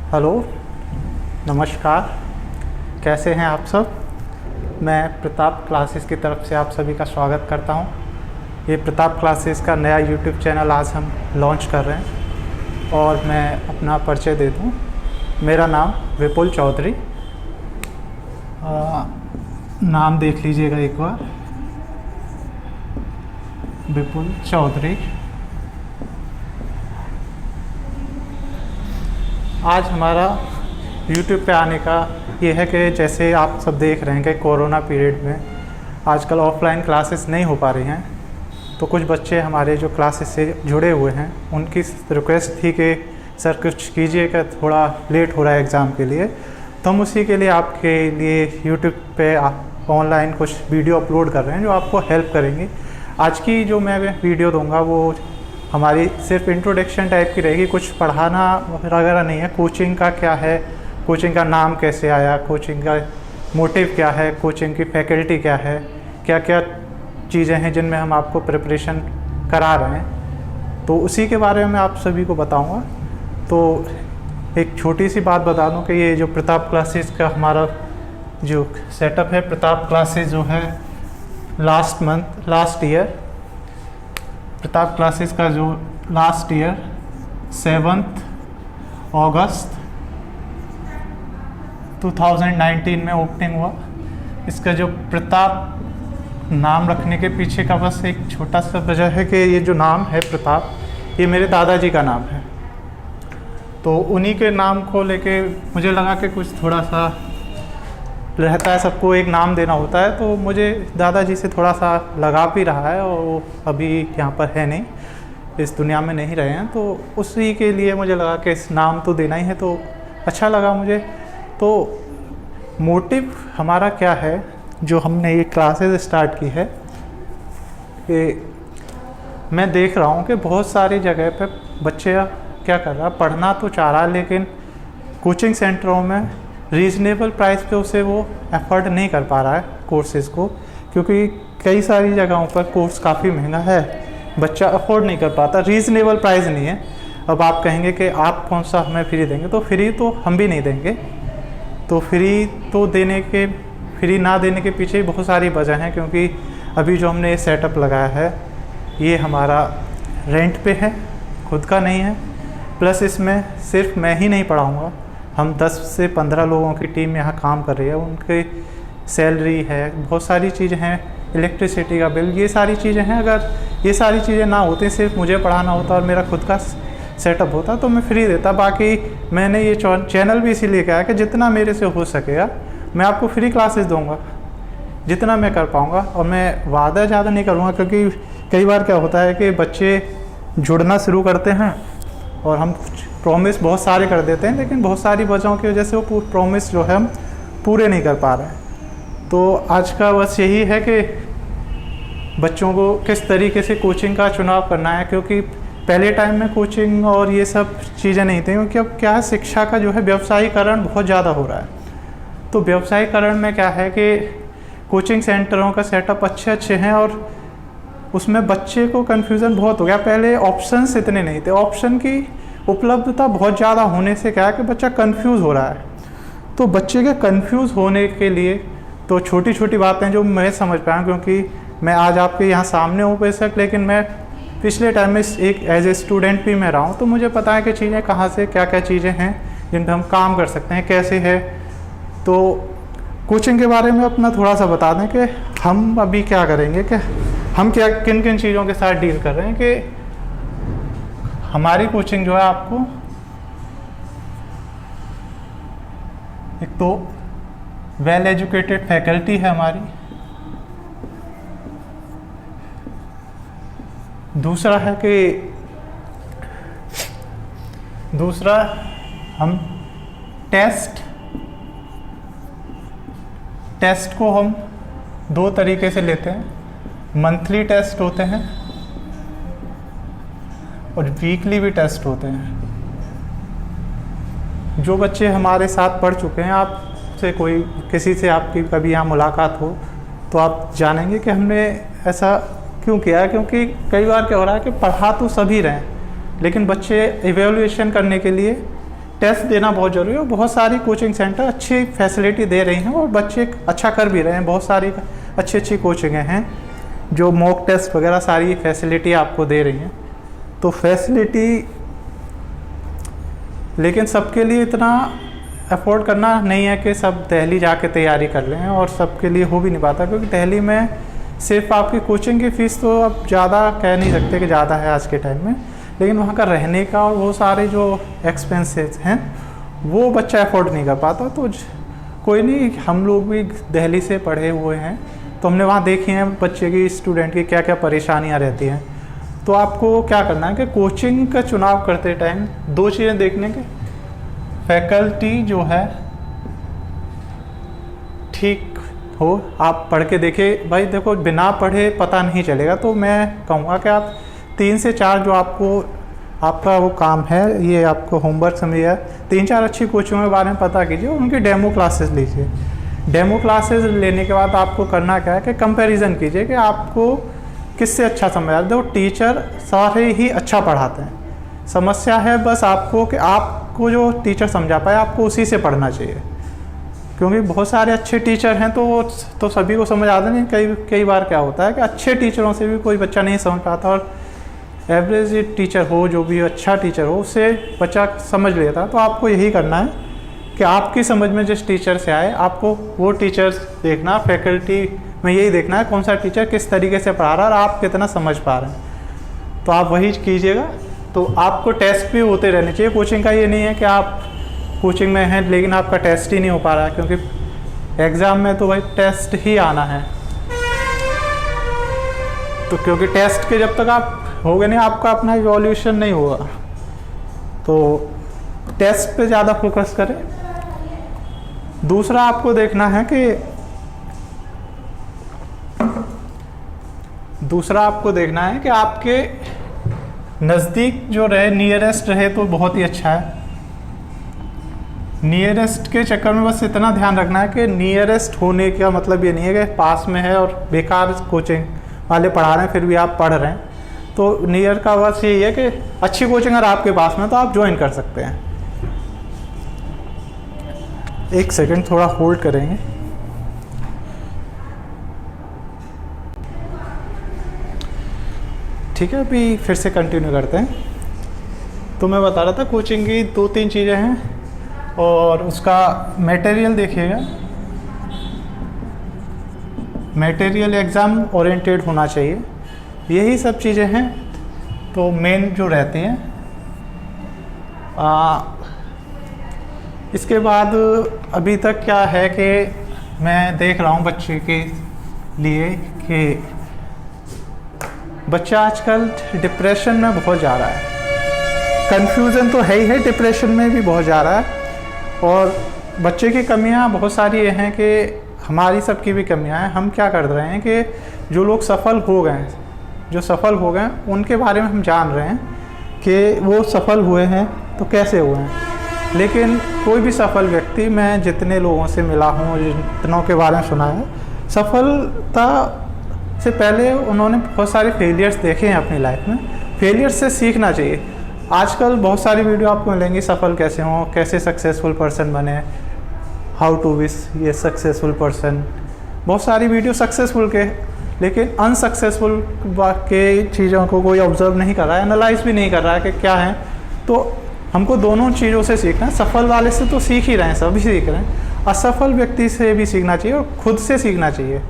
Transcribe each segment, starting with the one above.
Hello, नमस्कार। कैसे हैं आप सब? मैं प्रताप क्लासेस की तरफ से आप सभी का स्वागत करता हूं। ये प्रताप क्लासेस का नया यूट्यूब चैनल आज हम लॉन्च कर रहे हैं और मैं अपना परिचय दे दूं। मेरा नाम विपुल चौधरी, नाम देख लीजिएगा एक बार, विपुल चौधरी। आज हमारा YouTube पे आने का ये है कि जैसे आप सब देख रहे हैं कि कोरोना पीरियड में आजकल ऑफलाइन क्लासेस नहीं हो पा रही हैं, तो कुछ बच्चे हमारे जो क्लासेस से जुड़े हुए हैं उनकी रिक्वेस्ट थी कि सर कुछ कीजिएगा, थोड़ा लेट हो रहा है एग्ज़ाम के लिए। तो हम उसी के लिए आपके लिए YouTube पे ऑनलाइन कुछ वीडियो अपलोड कर रहे हैं जो आपको हेल्प करेंगी। आज की जो मैं वीडियो दूंगा वो हमारी सिर्फ इंट्रोडक्शन टाइप की रहेगी, कुछ पढ़ाना वगैरह नहीं है। कोचिंग का क्या है, कोचिंग का नाम कैसे आया, कोचिंग का मोटिव क्या है, कोचिंग की फैकल्टी क्या है, क्या क्या चीज़ें हैं जिनमें हम आपको प्रिपरेशन करा रहे हैं, तो उसी के बारे में आप सभी को बताऊंगा। तो एक छोटी सी बात बता दूं कि ये जो प्रताप क्लासेस का हमारा जो सेटअप है, प्रताप क्लासेस जो है लास्ट ईयर प्रताप क्लासेस का जो लास्ट ईयर 7 अगस्त 2019 में ओपनिंग हुआ। इसका जो प्रताप नाम रखने के पीछे का बस एक छोटा सा वजह है कि ये जो नाम है प्रताप, ये मेरे दादाजी का नाम है। तो उन्हीं के नाम को लेके मुझे लगा कि कुछ थोड़ा सा रहता है, सबको एक नाम देना होता है, तो मुझे दादाजी से थोड़ा सा लगाव भी रहा है और वो अभी यहाँ पर है नहीं, इस दुनिया में नहीं रहे हैं, तो उसी के लिए मुझे लगा कि इस नाम तो देना ही है, तो अच्छा लगा मुझे। तो मोटिव हमारा क्या है जो हमने ये क्लासेस स्टार्ट की है कि मैं देख रहा हूँ कि बहुत सारी जगह पे बच्चे क्या कर रहा है, पढ़ना तो चाह रहा है लेकिन कोचिंग सेंटरों में रीज़नेबल प्राइस पे उसे वो एफर्ट नहीं कर पा रहा है कोर्सेज़ को, क्योंकि कई सारी जगहों पर कोर्स काफ़ी महंगा है, बच्चा अफोर्ड नहीं कर पाता, रीज़नेबल प्राइस नहीं है। अब आप कहेंगे कि आप कौन सा हमें फ्री देंगे, तो फ्री तो हम भी नहीं देंगे। तो फ्री ना देने के पीछे बहुत सारी वजह हैं, क्योंकि अभी जो हमने ये सेटअप लगाया है ये हमारा रेंट पे है, खुद का नहीं है। प्लस इसमें सिर्फ मैं ही नहीं पढ़ाऊँगा, हम 10 से 15 लोगों की टीम यहाँ काम कर रही है, उनकी सैलरी है, बहुत सारी चीज़ें हैं, इलेक्ट्रिसिटी का बिल, ये सारी चीज़ें हैं। अगर ये सारी चीज़ें ना होती, सिर्फ मुझे पढ़ाना होता और मेरा खुद का सेटअप होता, तो मैं फ्री देता। बाकी मैंने ये चैनल भी इसीलिए कहा कि जितना मेरे से हो सकेगा मैं आपको फ्री क्लासेस दूंगा, जितना मैं कर पाऊँगा, और मैं वादा ज़्यादा नहीं करूँगा, क्योंकि कई बार क्या होता है कि बच्चे जुड़ना शुरू करते हैं और हम प्रॉमिस बहुत सारे कर देते हैं, लेकिन बहुत सारी वजहों की वजह से वो प्रॉमिस जो है हम पूरे नहीं कर पा रहे हैं। तो आज का बस यही है कि बच्चों को किस तरीके से कोचिंग का चुनाव करना है, क्योंकि पहले टाइम में कोचिंग और ये सब चीज़ें नहीं थी, क्योंकि अब क्या है, शिक्षा का जो है व्यवसायीकरण बहुत ज़्यादा हो रहा है। तो व्यवसायीकरण में क्या है कि कोचिंग सेंटरों का सेटअप अच्छे हैं और उसमें बच्चे को कन्फ्यूज़न बहुत हो गया। पहले ऑप्शंस इतने नहीं थे, ऑप्शन की उपलब्धता बहुत ज़्यादा होने से क्या है कि बच्चा कंफ्यूज हो रहा है। तो बच्चे के कंफ्यूज होने के लिए तो छोटी छोटी बातें जो मैं समझ पाया, क्योंकि मैं आज आपके यहाँ सामने हूँ बेशक, लेकिन मैं पिछले टाइम में एक एज ए स्टूडेंट भी मैं रहा हूँ, तो मुझे पता है कि चीज़ें कहाँ से क्या क्या चीज़ें हैं जिन पर हम काम कर सकते हैं, कैसे है। तो कोचिंग के बारे में अपना थोड़ा सा बता दें कि हम अभी क्या करेंगे, कि हम क्या किन किन चीज़ों के साथ डील कर रहे हैं। कि हमारी कोचिंग जो है आपको एक तो वेल एजुकेटेड फैकल्टी है हमारी, दूसरा हम टेस्ट को हम 2 तरीके से लेते हैं, मंथली टेस्ट होते हैं और वीकली भी टेस्ट होते हैं। जो बच्चे हमारे साथ पढ़ चुके हैं, आपसे किसी से आपकी कभी यहाँ मुलाकात हो तो आप जानेंगे कि हमने ऐसा क्यों किया है। क्योंकि कई बार क्या हो रहा है कि पढ़ा तो सभी रहे हैं, लेकिन बच्चे इवैल्यूएशन करने के लिए टेस्ट देना बहुत ज़रूरी है। और बहुत सारी कोचिंग सेंटर अच्छी फैसिलिटी दे रही हैं और बच्चे अच्छा कर भी रहे हैं। बहुत सारी अच्छी अच्छी कोचिंगें हैं जो मॉक टेस्ट वगैरह सारी फैसिलिटी आपको दे रही हैं। तो फैसिलिटी लेकिन सबके लिए इतना अफोर्ड करना नहीं है कि सब दिल्ली जाके तैयारी कर लें, और सबके लिए हो भी नहीं पाता, क्योंकि दिल्ली में सिर्फ आपकी कोचिंग की फ़ीस तो अब ज़्यादा कह नहीं सकते कि ज़्यादा है आज के टाइम में, लेकिन वहाँ का रहने का और वो सारे जो एक्सपेंसेस हैं वो बच्चा अफोर्ड नहीं कर पाता। तो कोई नहीं, हम लोग भी दिल्ली से पढ़े हुए हैं तो हमने वहाँ देखी हैं बच्चे की, स्टूडेंट की क्या क्या परेशानियाँ रहती हैं। तो आपको क्या करना है कि कोचिंग का चुनाव करते टाइम 2 चीज़ें देखने के, फैकल्टी जो है ठीक हो, आप पढ़ के देखें। भाई देखो, बिना पढ़े पता नहीं चलेगा। तो मैं कहूँगा कि आप 3 से 4 जो आपका वो काम है, ये आपको होमवर्क समझिए, 3-4 अच्छी कोचिंगों के बारे में पता कीजिए, उनकी डेमो क्लासेस लीजिए। डेमो क्लासेस लेने के बाद आपको करना क्या है कि कंपैरिजन कीजिए कि आपको किससे अच्छा समझ आता है। देखो, टीचर सारे ही अच्छा पढ़ाते हैं, समस्या है बस आपको कि आपको जो टीचर समझा पाए आपको उसी से पढ़ना चाहिए। क्योंकि बहुत सारे अच्छे टीचर हैं तो सभी को समझ आता नहीं। कई बार क्या होता है कि अच्छे टीचरों से भी कोई बच्चा नहीं समझ पाता, और एवरेज टीचर हो, जो भी अच्छा टीचर हो, उससे बच्चा समझ लेता। तो आपको यही करना है कि आपकी समझ में जिस टीचर से आए आपको वो टीचर्स देखना, फैकल्टी में यही देखना है कौन सा टीचर किस तरीके से पढ़ा रहा है और आप कितना समझ पा रहे हैं। तो आप वही कीजिएगा। तो आपको टेस्ट भी होते रहने चाहिए। कोचिंग का ये नहीं है कि आप कोचिंग में हैं लेकिन आपका टेस्ट ही नहीं हो पा रहा है, क्योंकि एग्ज़ाम में तो भाई टेस्ट ही आना है। तो क्योंकि टेस्ट के जब तक आप होगे नहीं, आपका अपना इवोल्यूशन नहीं होगा। तो टेस्ट पे ज़्यादा फोकस करें। दूसरा आपको देखना है कि आपके नज़दीक जो रहे, नियरेस्ट रहे तो बहुत ही अच्छा है। नियरेस्ट के चक्कर में बस इतना ध्यान रखना है कि नियरेस्ट होने का मतलब ये नहीं है कि पास में है और बेकार कोचिंग वाले पढ़ा रहे हैं फिर भी आप पढ़ रहे हैं। तो नियर का बस यही है कि अच्छी कोचिंग अगर आपके पास में तो आप ज्वाइन कर सकते हैं। 1 सेकंड थोड़ा होल्ड करेंगे। ठीक है, अभी फिर से कंटिन्यू करते हैं। तो मैं बता रहा था कोचिंग की 2-3 चीज़ें हैं, और उसका मटेरियल देखिएगा। मटेरियल एग्ज़ाम ओरिएंटेड होना चाहिए, यही सब चीज़ें हैं तो मेन जो रहती हैं। इसके बाद अभी तक क्या है कि मैं देख रहा हूँ बच्चे के लिए कि बच्चा आजकल डिप्रेशन में बहुत जा रहा है। कन्फ्यूज़न तो है ही है, डिप्रेशन में भी बहुत जा रहा है। और बच्चे की कमियां बहुत सारी ये हैं कि हमारी सबकी भी कमियां हैं। हम क्या कर रहे हैं कि जो लोग सफल हो गए उनके बारे में हम जान रहे हैं कि वो सफल हुए हैं तो कैसे हुए हैं। लेकिन कोई भी सफल व्यक्ति, मैं जितने लोगों से मिला हूँ, जितनों के बारे में सुना है, सफलता से पहले उन्होंने बहुत सारे फेलियर्स देखे हैं अपनी लाइफ में। फेलियर्स से सीखना चाहिए। आजकल बहुत सारी वीडियो आपको मिलेंगी, सफल कैसे हों, कैसे सक्सेसफुल पर्सन बने, हाउ टू बी ये सक्सेसफुल पर्सन, बहुत सारी वीडियो सक्सेसफुल के, लेकिन अनसक्सेसफुल के चीज़ों को कोई ऑब्जर्व नहीं कर रहा है, एनालाइज भी नहीं कर रहा है कि क्या है। तो हमको दोनों चीज़ों से सीखना है। सफल वाले से तो सीख ही रहे हैं, सभी सीख रहे हैं। असफल व्यक्ति से भी सीखना चाहिए और खुद से सीखना चाहिए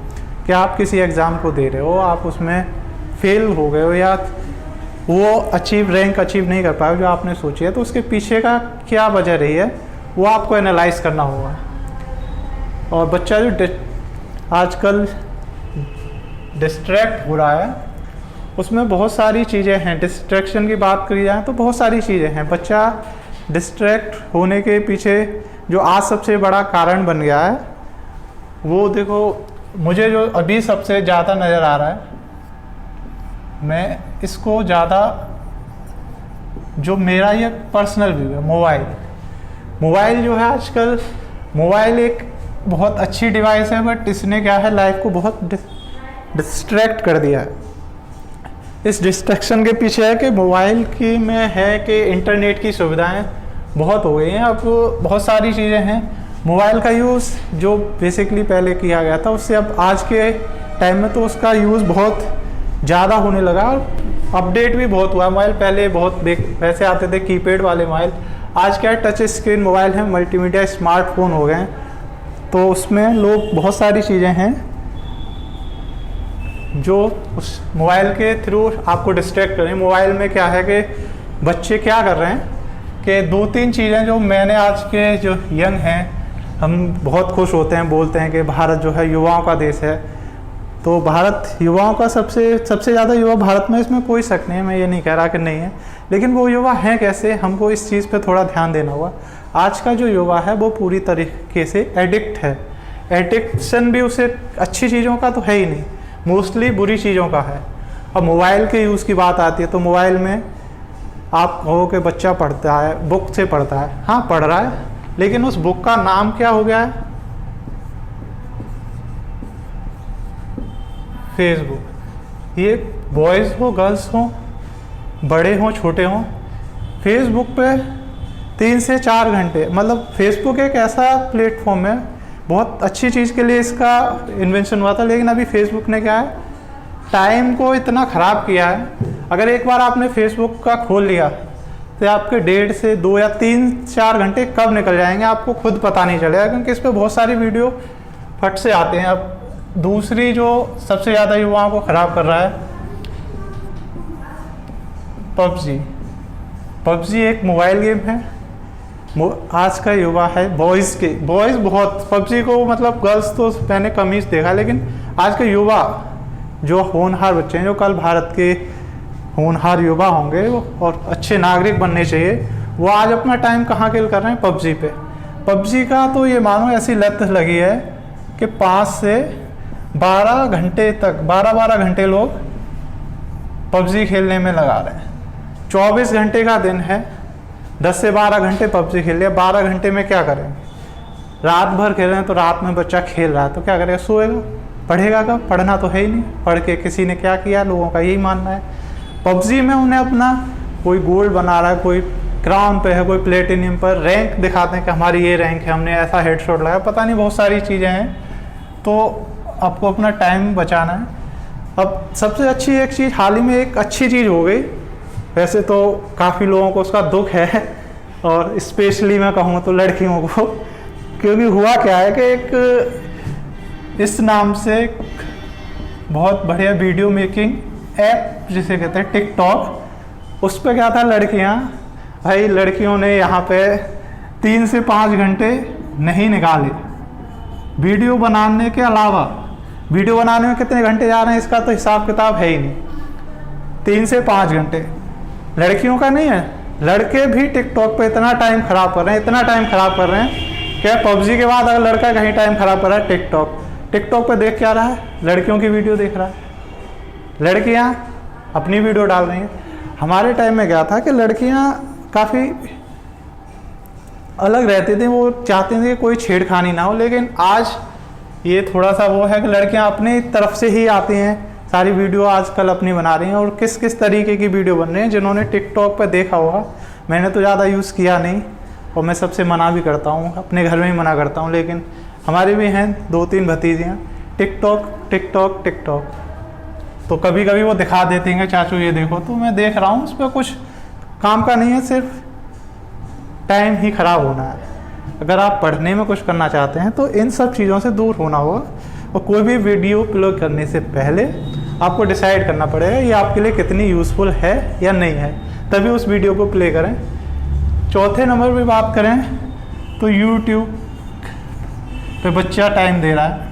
कि आप किसी एग्ज़ाम को दे रहे हो, आप उसमें फेल हो गए हो या वो रैंक अचीव नहीं कर पाए जो आपने सोची है, तो उसके पीछे का क्या वजह रही है वो आपको एनालाइज करना होगा। और बच्चा जो आजकल डिस्ट्रैक्ट हो रहा है उसमें बहुत सारी चीज़ें हैं। डिस्ट्रैक्शन की बात करी जाए तो बहुत सारी चीज़ें हैं। बच्चा डिस्ट्रैक्ट होने के पीछे जो आज सबसे बड़ा कारण बन गया है वो देखो, मुझे जो अभी सबसे ज़्यादा नज़र आ रहा है, मैं इसको ज़्यादा, जो मेरा ये पर्सनल व्यू है, मोबाइल जो है आजकल, मोबाइल एक बहुत अच्छी डिवाइस है, बट इसने क्या है लाइफ को बहुत डिस्ट्रैक्ट कर दिया है। इस डिस्ट्रैक्शन के पीछे है कि मोबाइल की में है कि इंटरनेट की सुविधाएं बहुत हो गई हैं। अब बहुत सारी चीज़ें हैं। मोबाइल का यूज़ जो बेसिकली पहले किया गया था उससे अब आज के टाइम में तो उसका यूज़ बहुत ज़्यादा होने लगा और अपडेट भी बहुत हुआ। मोबाइल पहले बहुत वैसे आते थे कीपैड वाले मोबाइल, आज क्या टच स्क्रीन मोबाइल हैं, मल्टीमीडिया स्मार्टफोन हो गए हैं। तो उसमें लोग बहुत सारी चीज़ें हैं जो उस मोबाइल के थ्रू आपको डिस्ट्रैक्ट करें। मोबाइल में क्या है कि बच्चे क्या कर रहे हैं कि 2-3 चीज़ें जो मैंने आज के जो यंग हैं, हम बहुत खुश होते हैं, बोलते हैं कि भारत जो है युवाओं का देश है। तो भारत युवाओं का सबसे ज़्यादा युवा भारत में, इसमें कोई शक नहीं है, मैं ये नहीं कह रहा कि नहीं है, लेकिन वो युवा हैं कैसे, हमको इस चीज़ पे थोड़ा ध्यान देना होगा। आज का जो युवा है वो पूरी तरीके से एडिक्ट है। एडिक्शन भी उसे अच्छी चीज़ों का तो है ही नहीं, मोस्टली बुरी चीज़ों का है। अब मोबाइल के यूज़ की बात आती है तो मोबाइल में आप कहो कि बच्चा पढ़ता है, बुक से पढ़ता है, हाँ पढ़ रहा है, लेकिन उस बुक का नाम क्या हो गया है? फेसबुक। ये बॉयज़ हो, गर्ल्स हो, बड़े हों, छोटे हों, फेसबुक पे 3 से 4 घंटे, मतलब फेसबुक एक ऐसा प्लेटफॉर्म है, बहुत अच्छी चीज़ के लिए इसका इन्वेंशन हुआ था, लेकिन अभी फेसबुक ने क्या है, टाइम को इतना ख़राब किया है। अगर एक बार आपने फेसबुक का खोल लिया तो आपके 1.5 से 2 या 3-4 घंटे कब निकल जाएंगे आपको खुद पता नहीं चलेगा, क्योंकि इस पर बहुत सारी वीडियो फट से आते हैं। अब दूसरी जो सबसे ज़्यादा युवाओं को ख़राब कर रहा है, पबजी एक मोबाइल गेम है। आज का युवा है, बॉयज़ बहुत पबजी को, मतलब गर्ल्स तो मैंने कम ही देखा, लेकिन आज के युवा जो होनहार बच्चे हैं, जो कल भारत के होनहार युवा होंगे और अच्छे नागरिक बनने चाहिए, वो आज अपना टाइम कहाँ किल कर रहे हैं? पबजी पे। पबजी का तो ये मानो ऐसी लत लगी है कि 5 से 12 घंटे तक, 12 घंटे लोग पबजी खेलने में लगा रहे हैं। 24 घंटे का दिन है, 10 से 12 घंटे पबजी खेल लिया, 12 घंटे में क्या करेंगे? रात भर खेल रहे हैं तो रात में बच्चा खेल रहा है तो क्या करेगा? सोएगा, पढ़ेगा कब? पढ़ना तो है ही नहीं। पढ़ के किसी ने क्या किया, लोगों का यही मानना है। पबजी में उन्हें अपना कोई गोल्ड बना रहा है, कोई क्राउन पे है, कोई प्लेटिनियम पर, रैंक दिखाते हैं कि हमारी ये रैंक है, हमने ऐसा हेडशॉट लगाया, पता नहीं बहुत सारी चीज़ें हैं। तो आपको अपना टाइम बचाना है। अब सबसे अच्छी एक चीज़, हाल ही में एक अच्छी चीज़ हो गई, वैसे तो काफ़ी लोगों को उसका दुख है, और स्पेशली मैं कहूँ तो लड़कियों को, क्योंकि हुआ क्या है कि एक इस नाम से बहुत बढ़िया वीडियो मेकिंग ऐप जिसे कहते हैं टिकटॉक, उस पर क्या था, लड़कियों ने यहाँ पे 3 से 5 घंटे नहीं निकाले वीडियो बनाने के अलावा। वीडियो बनाने में कितने घंटे जा रहे हैं इसका तो हिसाब किताब है ही नहीं। 3 से 5 घंटे लड़कियों का नहीं है, लड़के भी टिकटॉक पे इतना टाइम ख़राब कर रहे हैं, क्या पबजी के बाद अगर लड़का कहीं टाइम ख़राब कर रहा है, टिकटॉक पे देख क्या रहा है? लड़कियों की वीडियो देख रहा है। लड़कियां अपनी वीडियो डाल रही हैं। हमारे टाइम में क्या था कि लड़कियां काफ़ी अलग रहती थी, वो चाहती थी कि कोई छेड़खानी ना हो, लेकिन आज ये थोड़ा सा वो है कि लड़कियां अपनी तरफ से ही आती हैं, सारी वीडियो आजकल अपनी बना रही हैं। और किस किस तरीके की वीडियो बन रही हैं, जिन्होंने टिकटॉक पर देखा होगा, मैंने तो ज़्यादा यूज़ किया नहीं और मैं सबसे मना भी करता हूँ, अपने घर में ही मना करता हूँ, लेकिन हमारे भी हैं 2-3 भतीजियाँ, टिकटॉक तो कभी कभी वो दिखा देती हैं, चाचू ये देखो, तो मैं देख रहा हूँ, उस पर कुछ काम का नहीं है, सिर्फ टाइम ही ख़राब होना है। अगर आप पढ़ने में कुछ करना चाहते हैं तो इन सब चीज़ों से दूर होना होगा, और कोई भी वीडियो अपलोड करने से पहले आपको डिसाइड करना पड़ेगा ये आपके लिए कितनी यूज़फुल है या नहीं है, तभी उस वीडियो को प्ले करें। चौथे नंबर पे बात करें तो यूट्यूब पे बच्चा टाइम दे रहा है।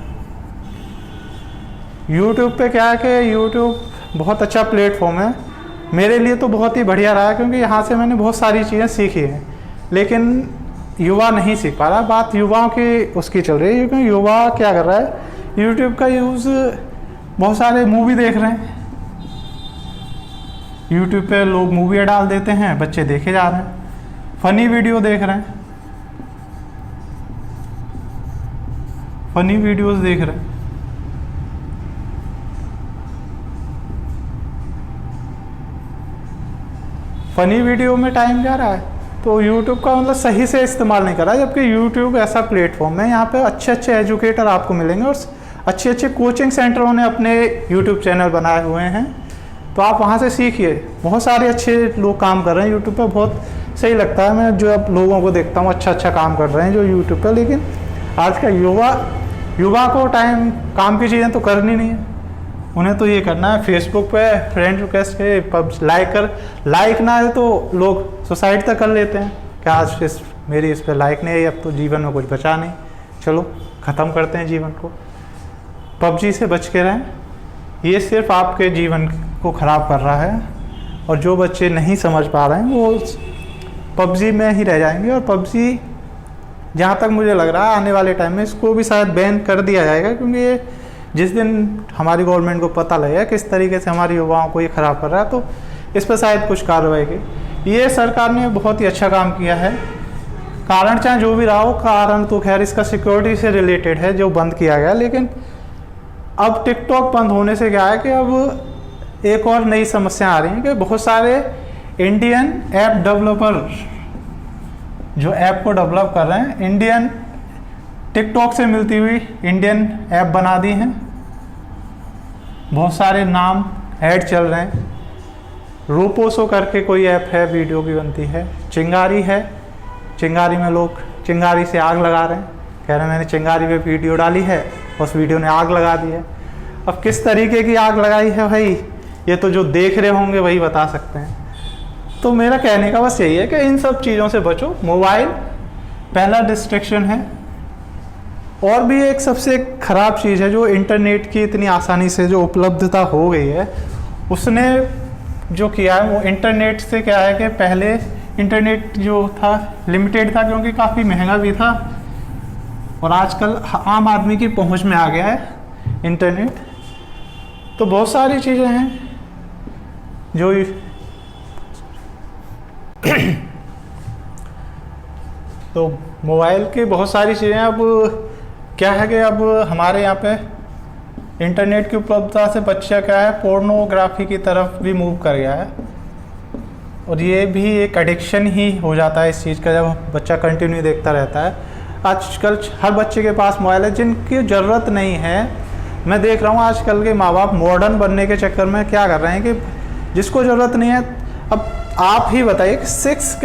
यूट्यूब पे क्या है कि यूट्यूब बहुत अच्छा प्लेटफॉर्म है, मेरे लिए तो बहुत ही बढ़िया रहा है, क्योंकि यहाँ से मैंने बहुत सारी चीज़ें सीखी हैं, लेकिन युवा नहीं सीख पा रहा। बात युवाओं की उसकी चल रही है, क्योंकि युवा क्या कर रहा है, यूट्यूब का यूज़ बहुत सारे मूवी देख रहे हैं, यूट्यूब पे लोग मूवी डाल देते हैं, बच्चे देखे जा रहे हैं, फ़नी वीडियो देख रहे हैं, फ़नी वीडियोस देख रहे हैं। फ़नी वीडियो में टाइम जा रहा है तो यूट्यूब का मतलब सही से इस्तेमाल नहीं कर रहा है, जबकि यूट्यूब ऐसा प्लेटफॉर्म है, यहाँ पे अच्छे अच्छे एजुकेटर आपको मिलेंगे और अच्छे अच्छे कोचिंग सेंटरों ने अपने यूट्यूब चैनल बनाए हुए हैं, तो आप वहाँ से सीखिए। बहुत सारे अच्छे लोग काम कर रहे हैं यूट्यूब पर, बहुत सही लगता है। मैं जो अब लोगों को देखता हूँ अच्छा काम कर रहे हैं जो यूट्यूब पर, लेकिन आज का युवा को काम की चीज़ें तो करनी नहीं है, उन्हें तो ये करना है फेसबुक पे फ्रेंड रिक्वेस्ट के पब लाइक ना है तो लोग सुसाइड तक कर लेते हैं कि आज मेरी इस पर लाइक नहीं है, अब तो जीवन में कुछ बचा नहीं, चलो ख़त्म करते हैं जीवन को। पबजी से बच के रहें, ये सिर्फ आपके जीवन को ख़राब कर रहा है, और जो बच्चे नहीं समझ पा रहे हैं वो पबजी में ही रह जाएंगे। और पबजी जहाँ तक मुझे लग रहा है आने वाले टाइम में इसको भी शायद बैन कर दिया जाएगा, क्योंकि ये जिस दिन हमारी गवर्नमेंट को पता लगेगा किस तरीके से हमारी युवाओं को ये ख़राब कर रहा है, तो इस पर शायद कुछ कार्रवाई की। ये सरकार ने बहुत ही अच्छा काम किया है। कारण चाहे जो भी रहा हो, कारण तो खैर इसका सिक्योरिटी से रिलेटेड है जो बंद किया गया, लेकिन अब टिकटॉक बंद होने से क्या है कि अब एक और नई समस्या आ रही है कि बहुत सारे इंडियन ऐप डेवलपर जो ऐप को डेवलप कर रहे हैं, इंडियन टिकटॉक से मिलती हुई इंडियन ऐप बना दी हैं। बहुत सारे नाम ऐड चल रहे हैं। रोपोसो करके कोई ऐप है, वीडियो भी बनती है। चिंगारी है, चिंगारी में लोग चिंगारी से आग लगा रहे हैं, कह रहे हैं मैंने चिंगारी पे वीडियो डाली है, उस वीडियो ने आग लगा दी है। अब किस तरीके की आग लगाई है भाई, ये तो जो देख रहे होंगे वही बता सकते हैं। तो मेरा कहने का बस यही है कि इन सब चीज़ों से बचो। मोबाइल पहला डिस्ट्रैक्शन है, और भी एक सबसे ख़राब चीज़ है जो इंटरनेट की इतनी आसानी से जो उपलब्धता हो गई है, उसने जो किया है वो इंटरनेट से क्या है कि पहले इंटरनेट जो था लिमिटेड था, क्योंकि काफ़ी महंगा भी था, और आजकल आम आदमी की पहुंच में आ गया है इंटरनेट। तो बहुत सारी चीज़ें हैं जो तो मोबाइल की बहुत सारी चीज़ें अब क्या है कि अब हमारे यहाँ पे इंटरनेट की उपलब्धता से बच्चा क्या है पोर्नोग्राफी की तरफ भी मूव कर गया है, और ये भी एक एडिक्शन ही हो जाता है इस चीज़ का जब बच्चा कंटिन्यू देखता रहता है। आजकल हर बच्चे के पास मोबाइल है, जिनकी ज़रूरत नहीं है। मैं देख रहा हूँ आजकल के माँ बाप मॉडर्न बनने के चक्कर में क्या कर रहे हैं कि जिसको ज़रूरत नहीं है, अब आप ही बताइए कि सिक्स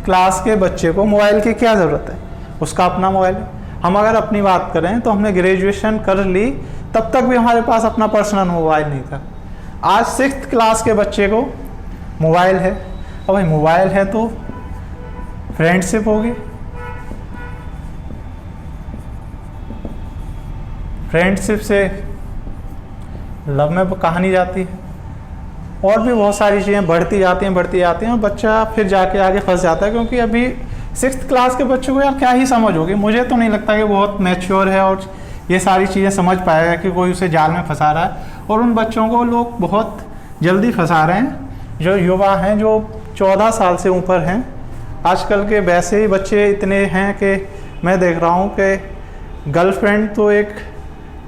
क्लास के बच्चे को मोबाइल की क्या ज़रूरत है, उसका अपना मोबाइल है। हम अगर अपनी बात करें तो हमने ग्रेजुएशन कर ली, तब तक भी हमारे पास अपना पर्सनल मोबाइल नहीं था। आज 6th क्लास के बच्चे को मोबाइल है, और भाई मोबाइल है तो फ्रेंडशिप होगी, फ्रेंडशिप से लव में कहानी जाती है, और भी बहुत सारी चीज़ें बढ़ती जाती हैं, और बच्चा फिर जाके आगे फंस जाता है। क्योंकि अभी 6th क्लास के बच्चों को यार क्या ही समझ होगी, मुझे तो नहीं लगता कि बहुत मैच्योर है और ये सारी चीज़ें समझ पाएगा कि कोई उसे जाल में फंसा रहा है। और उन बच्चों को लोग बहुत जल्दी फंसा रहे हैं जो युवा हैं, जो 14 साल से ऊपर हैं। आजकल के वैसे ही बच्चे इतने हैं कि मैं देख रहा हूँ कि गर्लफ्रेंड तो एक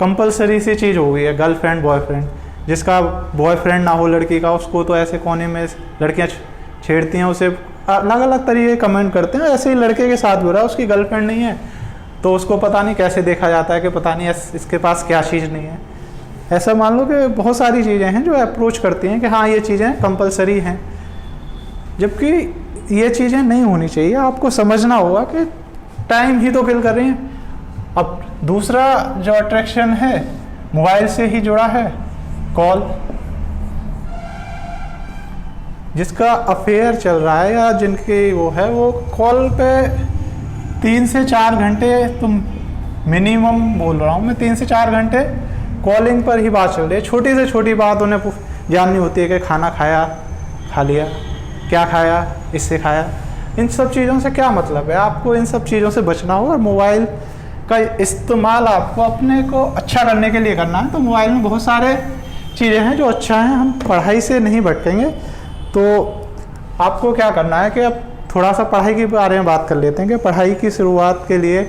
कंपलसरी सी चीज़ हो गई है। गर्लफ्रेंड बॉयफ्रेंड, जिसका बॉयफ्रेंड ना हो लड़की का, उसको तो ऐसे कोने में लड़कियाँ छेड़ती हैं, उसे अलग अलग तरीके कमेंट करते हैं। ऐसे ही लड़के के साथ भी हो रहा है, उसकी गर्लफ्रेंड नहीं है तो उसको पता नहीं कैसे देखा जाता है कि पता नहीं इसके पास क्या चीज़ नहीं है। ऐसा मान लो कि बहुत सारी चीज़ें हैं जो अप्रोच करती हैं कि हाँ ये चीज़ें कंपलसरी हैं, जबकि ये चीज़ें नहीं होनी चाहिए। आपको समझना होगा कि टाइम ही तो किल कर रही हैं। अब दूसरा जो अट्रैक्शन है मोबाइल से ही जुड़ा है, कॉल, जिसका अफेयर चल रहा है या जिनकी वो है, वो कॉल पे 3 से 4 घंटे, तुम मिनिमम बोल रहा हूँ मैं, 3 से 4 घंटे कॉलिंग पर ही बात चल रही है। छोटी से छोटी बात उन्हें जाननी होती है कि खाना खाया, खा लिया, क्या खाया, इससे खाया। इन सब चीज़ों से क्या मतलब है? आपको इन सब चीज़ों से बचना होगा। और मोबाइल का इस्तेमाल आपको अपने को अच्छा करने के लिए करना है। तो मोबाइल में बहुत सारे चीज़ें हैं जो अच्छा है, हम पढ़ाई से नहीं भटकेंगे। तो आपको क्या करना है कि अब थोड़ा सा पढ़ाई के बारे में बात कर लेते हैं कि पढ़ाई की शुरुआत के लिए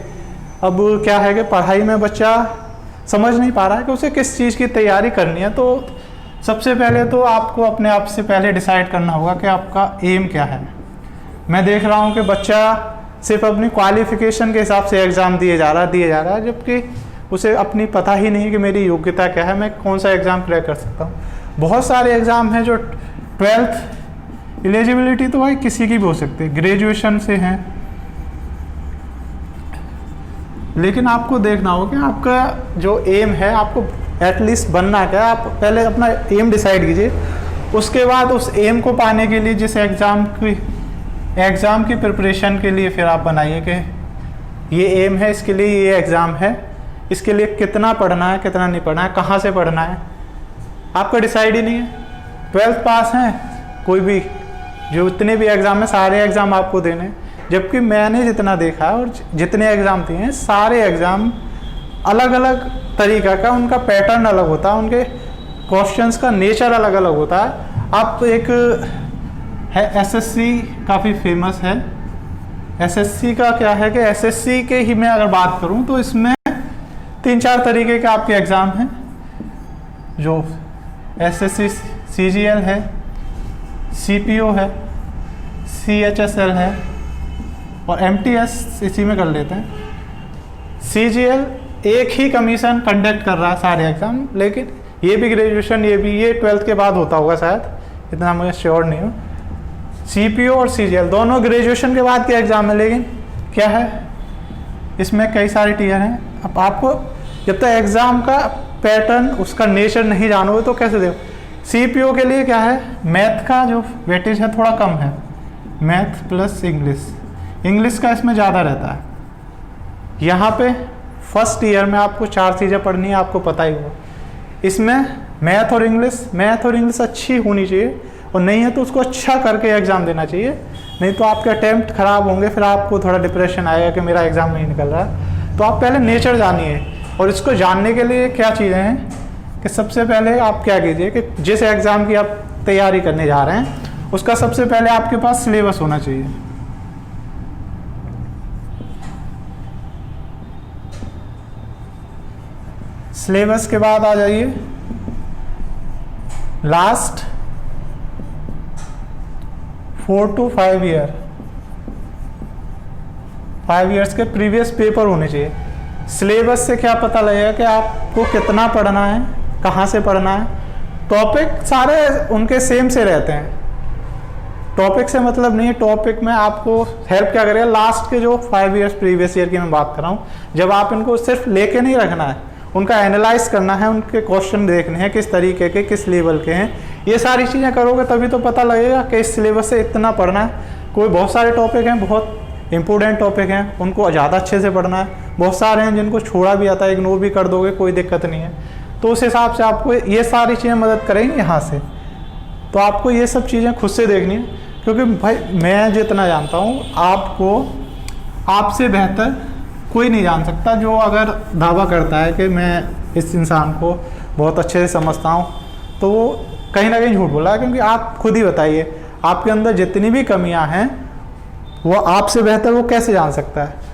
अब क्या है कि पढ़ाई में बच्चा समझ नहीं पा रहा है कि उसे किस चीज़ की तैयारी करनी है। तो सबसे पहले तो आपको अपने आप से पहले डिसाइड करना होगा कि आपका एम क्या है। मैं देख रहा हूँ कि बच्चा सिर्फ अपनी क्वालिफिकेशन के हिसाब से एग्ज़ाम दिए जा रहा है, जबकि उसे अपनी पता ही नहीं है कि मेरी योग्यता क्या है, मैं कौन सा एग्ज़ाम क्रैक कर सकता हूँ। बहुत सारे एग्ज़ाम हैं जो 12th एलिजिबिलिटी तो भाई किसी की भी हो सकती है, ग्रेजुएशन से हैं, लेकिन आपको देखना होगा कि आपका जो एम है, आपको एटलीस्ट बनना क्या है। आप पहले अपना एम डिसाइड कीजिए, उसके बाद उस एम को पाने के लिए जिस एग्ज़ाम की प्रिपरेशन के लिए फिर आप बनाइए कि ये एम है, इसके लिए ये एग्ज़ाम है, इसके लिए कितना पढ़ना है, कितना नहीं पढ़ना है, कहाँ से पढ़ना है, आपका डिसाइड ही नहीं है। 12th पास हैं, कोई भी जो इतने भी एग्ज़ाम हैं सारे एग्ज़ाम आपको देने हैं, जबकि मैंने जितना देखा है और जितने एग्ज़ाम दिए हैं सारे एग्ज़ाम अलग अलग तरीक़ा का, उनका पैटर्न अलग होता है, उनके क्वेश्चंस का नेचर अलग अलग होता है। आप एक है एसएससी, काफ़ी फेमस है। एसएससी का क्या है कि एसएससी के ही मैं अगर बात करूं तो इसमें 3-4 तरीके के आपके एग्ज़ाम हैं, जो एसएससी सीजीएल है, सीपीओ है, सीएचएसएल है और एमटीएस इसी में कर लेते हैं। सीजीएल एक ही कमीशन कंडक्ट कर रहा है सारे एग्ज़ाम, लेकिन ये भी ग्रेजुएशन, ये 12th के बाद होता होगा शायद, इतना मुझे श्योर नहीं हूँ। सीपीओ और सीजीएल दोनों ग्रेजुएशन के बाद के एग्ज़ाम है, लेकिन क्या है इसमें कई सारे टीयर हैं। अब आपको जब तक एग्ज़ाम का पैटर्न, उसका नेचर नहीं जानोगे तो कैसे देखो। सीपीओ के लिए क्या है, मैथ का जो वेटेज है थोड़ा कम है, मैथ प्लस इंग्लिश का इसमें ज़्यादा रहता है। यहाँ पे फर्स्ट ईयर में आपको 4 चीज़ें पढ़नी है, आपको पता ही होगा। इसमें मैथ और इंग्लिश अच्छी होनी चाहिए, और नहीं है तो उसको अच्छा करके एग्ज़ाम देना चाहिए, नहीं तो आपके अटैम्प्ट ख़राब होंगे, फिर आपको थोड़ा डिप्रेशन आएगा कि मेरा एग्ज़ाम नहीं निकल रहा है। तो आप पहले नेचर जानिए, और इसको जानने के लिए क्या चीज़ें हैं कि सबसे पहले आप क्या कीजिए कि जिस एग्ज़ाम की आप तैयारी करने जा रहे हैं उसका सबसे पहले आपके पास सिलेबस होना चाहिए। सिलेबस के बाद आ जाइए लास्ट 4 to 5 ईयर, 5 ईयर्स के प्रीवियस पेपर होने चाहिए। सिलेबस से क्या पता लगेगा कि आपको कितना पढ़ना है, कहाँ से पढ़ना है। टॉपिक सारे उनके सेम से रहते हैं, टॉपिक से मतलब नहीं है। टॉपिक में आपको हेल्प क्या करेगा, लास्ट के जो 5 ईयर्स प्रीवियस ईयर की मैं बात कर रहा हूँ, जब आप इनको सिर्फ लेके नहीं रखना है, उनका एनालाइज करना है, उनके क्वेश्चन देखने हैं किस तरीके के, किस लेवल के हैं। ये सारी चीज़ें करोगे तभी तो पता लगेगा कि इस सिलेबस से इतना पढ़ना है। कोई बहुत सारे टॉपिक हैं, बहुत इंपॉर्टेंट टॉपिक हैं, उनको ज़्यादा अच्छे से पढ़ना है। बहुत सारे हैं जिनको छोड़ा भी आता है, इग्नोर भी कर दोगे, कोई दिक्कत नहीं है। तो उस हिसाब से आपको ये सारी चीज़ें मदद करेंगी यहाँ से। तो आपको ये सब चीज़ें खुद से देखनी है, क्योंकि भाई मैं जितना जानता हूँ आपको, आपसे बेहतर कोई नहीं जान सकता। जो अगर दावा करता है कि मैं इस इंसान को बहुत अच्छे से समझता हूँ, तो वो कहीं ना कहीं झूठ बोला है, क्योंकि आप खुद ही बताइए आपके अंदर जितनी भी कमियां हैं वो आपसे बेहतर वो कैसे जान सकता है।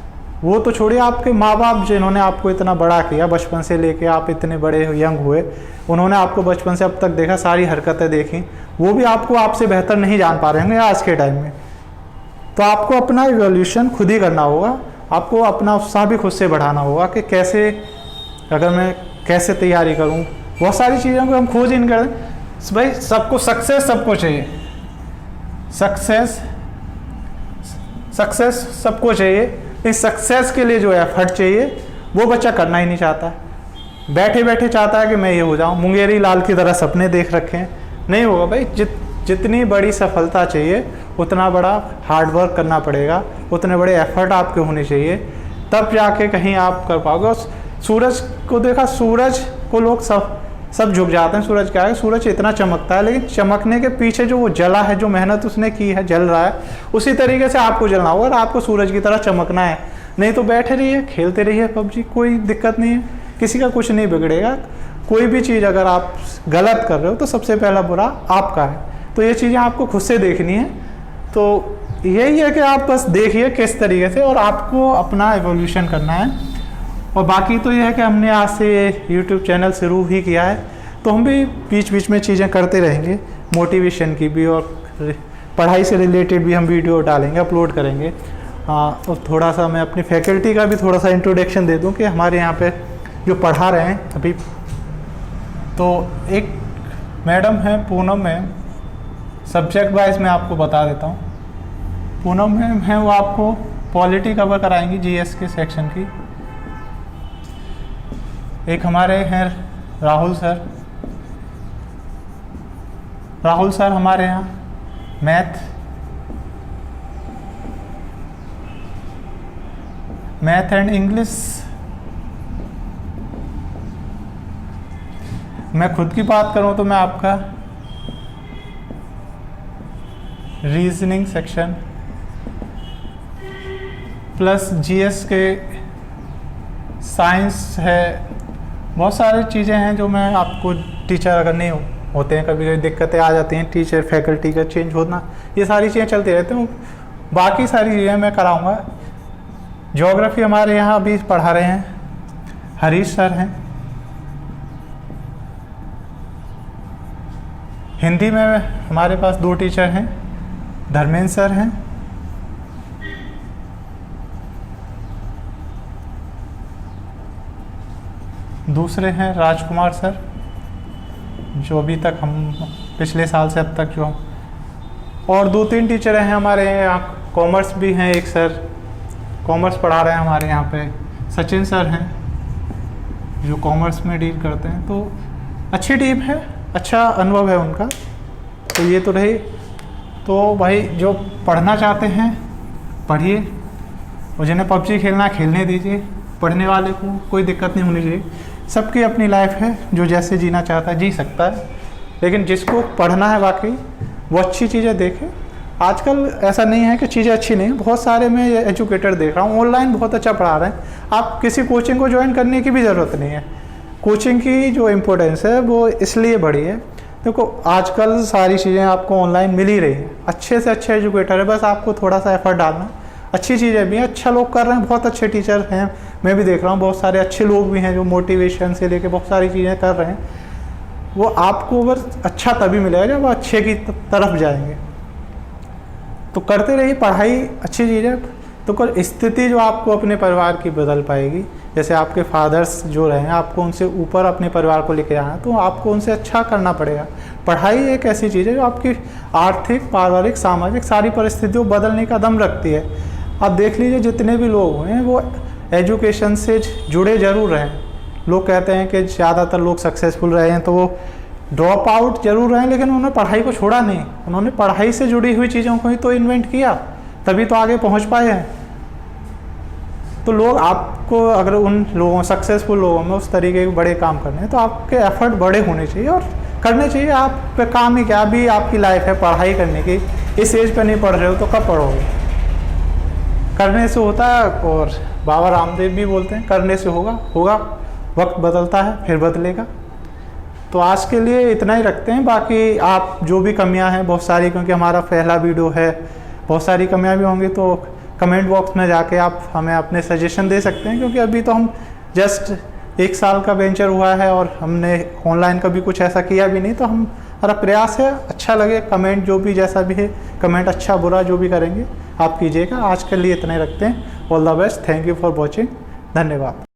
वो तो छोड़िए, आपके माँ बाप जिन्होंने आपको इतना बड़ा किया, बचपन से लेके आप इतने बड़े यंग हुए, उन्होंने आपको बचपन से अब तक देखा, सारी हरकतें देखी, वो भी आपको आपसे बेहतर नहीं जान पा रहे होंगे आज के टाइम में। तो आपको अपना इवोल्यूशन खुद ही करना होगा, आपको अपना उत्साह भी खुद से बढ़ाना होगा कि कैसे, अगर मैं कैसे तैयारी करूं। बहुत सारी चीज़ों को हम खोज इन करें। भाई सबको सक्सेस सबको चाहिए, सक्सेस सबको चाहिए। इस सक्सेस के लिए जो एफर्ट चाहिए वो बच्चा करना ही नहीं चाहता, बैठे बैठे चाहता है कि मैं ये हो जाऊं, मुंगेरी लाल की तरह सपने देख रखे हैं। नहीं होगा भाई, जितनी बड़ी सफलता चाहिए उतना बड़ा हार्ड वर्क करना पड़ेगा, उतने बड़े एफर्ट आपके होने चाहिए, तब जाके कहीं आप कर पाओगे। और सूरज को देखा, सूरज को लोग सब झुक जाते हैं। सूरज क्या है, सूरज इतना चमकता है, लेकिन चमकने के पीछे जो वो जला है, जो मेहनत उसने की है, जल रहा है, उसी तरीके से आपको जलना होगा और आपको सूरज की तरह चमकना है। नहीं तो बैठे रहिए, खेलते रहिए पबजी, कोई दिक्कत नहीं है, किसी का कुछ नहीं बिगड़ेगा। कोई भी चीज़ अगर आप गलत कर रहे हो तो सबसे पहला बुरा आपका है। तो ये चीज़ें आपको खुद से देखनी है। तो यही है कि आप बस देखिए किस तरीके से, और आपको अपना एवोल्यूशन करना है। और बाकी तो यह है कि हमने आज से YouTube चैनल शुरू ही किया है, तो हम भी बीच बीच में चीज़ें करते रहेंगे, मोटिवेशन की भी और पढ़ाई से रिलेटेड भी हम वीडियो डालेंगे, अपलोड करेंगे। और थोड़ा सा मैं अपनी फैकल्टी का भी थोड़ा सा इंट्रोडक्शन दे दूं कि हमारे यहाँ पे जो पढ़ा रहे हैं अभी, तो एक मैडम है पूनम मैम, सब्जेक्ट वाइज मैं आपको बता देता हूँ। पूनम मैम है, वो आपको पॉलिटी कवर कराएंगी, जीएस के सेक्शन की। एक हमारे हैं राहुल सर। राहुल सर हमारे यहाँ मैथ एंड इंग्लिश। मैं खुद की बात करूं तो मैं आपका रीजनिंग सेक्शन प्लस जीएस के साइंस है, बहुत सारी चीज़ें हैं जो मैं आपको, टीचर अगर नहीं होते हैं, कभी कभी दिक्कतें आ जाती हैं, टीचर फैकल्टी का चेंज होना, ये सारी चीज़ें चलती रहती हैं। बाकी सारी चीज़ें मैं कराऊंगा। ज्योग्राफी हमारे यहाँ अभी पढ़ा रहे हैं हरीश सर हैं। हिंदी में हमारे पास 2 टीचर हैं, धर्मेंद्र सर हैं, दूसरे हैं राजकुमार सर, जो अभी तक हम पिछले साल से अब तक जो, और 2-3 टीचर हैं हमारे यहाँ। कॉमर्स भी हैं, एक सर कॉमर्स पढ़ा रहे हैं हमारे यहाँ पे, सचिन सर हैं जो कॉमर्स में डील करते हैं। तो अच्छी टीम है, अच्छा अनुभव है उनका। तो ये तो रही। तो भाई जो पढ़ना चाहते हैं पढ़िए, और जिन्हें पबजी खेलना खेलने दीजिए, पढ़ने वाले को कोई दिक्कत नहीं होनी चाहिए। सबकी अपनी लाइफ है, जो जैसे जीना चाहता है जी सकता है, लेकिन जिसको पढ़ना है वाकई वो अच्छी चीज़ें देखे। आजकल ऐसा नहीं है कि चीज़ें अच्छी नहीं, बहुत सारे मैं एजुकेटर देख रहा हूँ ऑनलाइन बहुत अच्छा पढ़ा रहे हैं। आप किसी कोचिंग को ज्वाइन करने की भी ज़रूरत नहीं है। कोचिंग की जो इम्पोर्टेंस है वो इसलिए बढ़ी है, देखो आजकल सारी चीज़ें आपको ऑनलाइन मिल ही रही है। अच्छे से अच्छे एजुकेटर है, बस आपको थोड़ा सा एफर्ट डालना। अच्छी चीज़ें भी हैं, अच्छा लोग कर रहे हैं, बहुत अच्छे टीचर हैं, मैं भी देख रहा हूँ बहुत सारे अच्छे लोग भी हैं जो मोटिवेशन से लेके बहुत सारी चीज़ें कर रहे हैं। वो आपको बस अच्छा तभी मिलेगा जब वो अच्छे की तरफ जाएंगे। तो करते रहिए, पढ़ाई अच्छी चीज़ है। तो कोई स्थिति जो आपको अपने परिवार की बदल पाएगी, जैसे आपके फादर्स जो रहे हैं, आपको उनसे ऊपर अपने परिवार को लेके आना है, तो आपको उनसे अच्छा करना पड़ेगा। पढ़ाई एक ऐसी चीज़ है जो आपकी आर्थिक, पारिवारिक, सामाजिक सारी परिस्थितियों बदलने का दम रखती है। आप देख लीजिए जितने भी लोग हुए हैं वो एजुकेशन से जुड़े जरूर रहे हैं। लोग कहते हैं कि ज़्यादातर लोग सक्सेसफुल रहे हैं तो वो ड्रॉप आउट जरूर रहे हैं, लेकिन उन्होंने पढ़ाई को छोड़ा नहीं। उन्होंने पढ़ाई से जुड़ी हुई चीज़ों को ही तो इन्वेंट किया, तभी तो आगे पहुंच पाए हैं। तो लोग आपको, अगर उन लोगों, सक्सेसफुल लोगों में उस तरीके के बड़े काम करने हैं तो आपके एफर्ट बड़े होने चाहिए और करने चाहिए। आप पे काम ही क्या, अभी आपकी लाइफ है पढ़ाई करने की। इस एज पे नहीं पढ़ रहे हो तो कब पढ़ोगे? करने से होता है, और बाबा रामदेव भी बोलते हैं करने से होगा। वक्त बदलता है फिर बदलेगा। तो आज के लिए इतना ही रखते हैं। बाकी आप जो भी कमियां हैं, बहुत सारी, क्योंकि हमारा पहला वीडियो है, बहुत सारी कमियां भी होंगी, तो कमेंट बॉक्स में जाके आप हमें अपने सजेशन दे सकते हैं। क्योंकि अभी तो हम जस्ट 1 साल का वेंचर हुआ है और हमने ऑनलाइन कभी कुछ ऐसा किया भी नहीं। तो हमारा प्रयास है अच्छा लगे, कमेंट जो भी जैसा भी है, कमेंट अच्छा बुरा जो भी करेंगे आप कीजिएगा। आज के लिए इतना ही रखते हैं। All the best, thank you for watching, धन्यवाद।